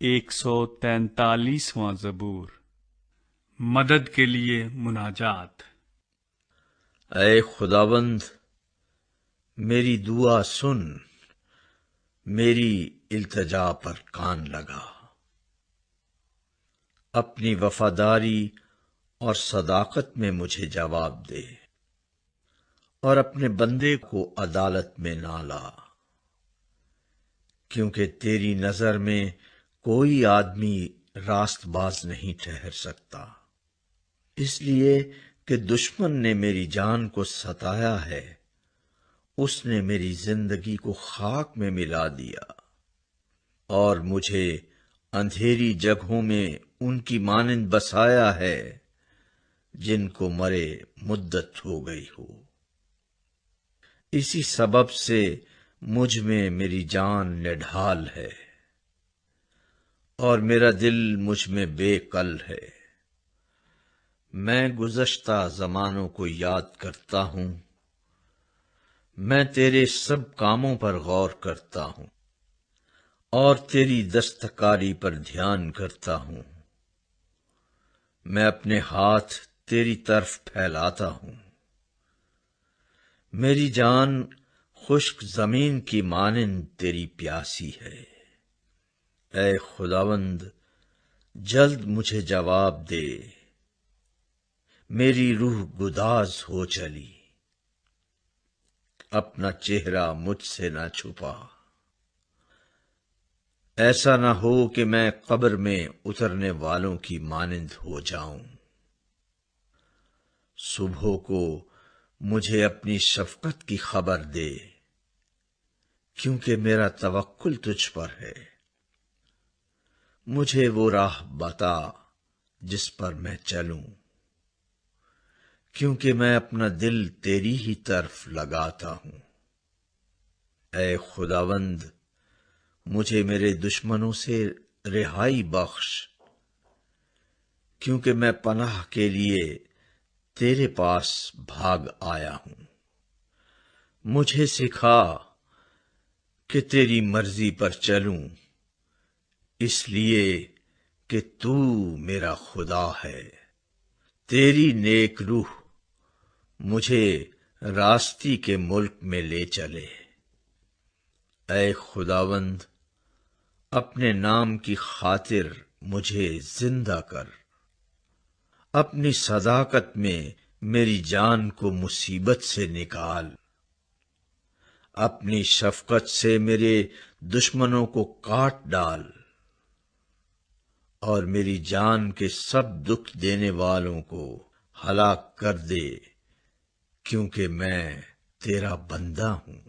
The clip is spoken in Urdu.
143واں زبور۔ مدد کے لیے مناجات۔ اے خداوند، میری دعا سن، میری التجا پر کان لگا۔ اپنی وفاداری اور صداقت میں مجھے جواب دے، اور اپنے بندے کو عدالت میں نہ لا، کیونکہ تیری نظر میں کوئی آدمی راست باز نہیں ٹھہر سکتا، اس لیے کہ دشمن نے میری جان کو ستایا ہے، اس نے میری زندگی کو خاک میں ملا دیا، اور مجھے اندھیری جگہوں میں ان کی مانند بسایا ہے جن کو مرے مدت ہو گئی ہو۔ اسی سبب سے مجھ میں میری جان نڈھال ہے، اور میرا دل مجھ میں بے کل ہے۔ میں گزشتہ زمانوں کو یاد کرتا ہوں، میں تیرے سب کاموں پر غور کرتا ہوں، اور تیری دستکاری پر دھیان کرتا ہوں۔ میں اپنے ہاتھ تیری طرف پھیلاتا ہوں، میری جان خشک زمین کی مانند تیری پیاسی ہے۔ اے خداوند، جلد مجھے جواب دے، میری روح گداز ہو چلی، اپنا چہرہ مجھ سے نہ چھپا۔ ایسا نہ ہو کہ میں قبر میں اترنے والوں کی مانند ہو جاؤں۔ صبح کو مجھے اپنی شفقت کی خبر دے، کیونکہ میرا توکل تجھ پر ہے۔ مجھے وہ راہ بتا جس پر میں چلوں، کیونکہ میں اپنا دل تیری ہی طرف لگاتا ہوں۔ اے خداوند، مجھے میرے دشمنوں سے رہائی بخش، کیونکہ میں پناہ کے لیے تیرے پاس بھاگ آیا ہوں۔ مجھے سکھا کہ تیری مرضی پر چلوں، اس لیے کہ تو میرا خدا ہے۔ تیری نیک روح مجھے راستی کے ملک میں لے چلے۔ اے خداوند، اپنے نام کی خاطر مجھے زندہ کر، اپنی صداقت میں میری جان کو مصیبت سے نکال، اپنی شفقت سے میرے دشمنوں کو کاٹ ڈال، اور میری جان کے سب دکھ دینے والوں کو ہلاک کر دے، کیونکہ میں تیرا بندہ ہوں۔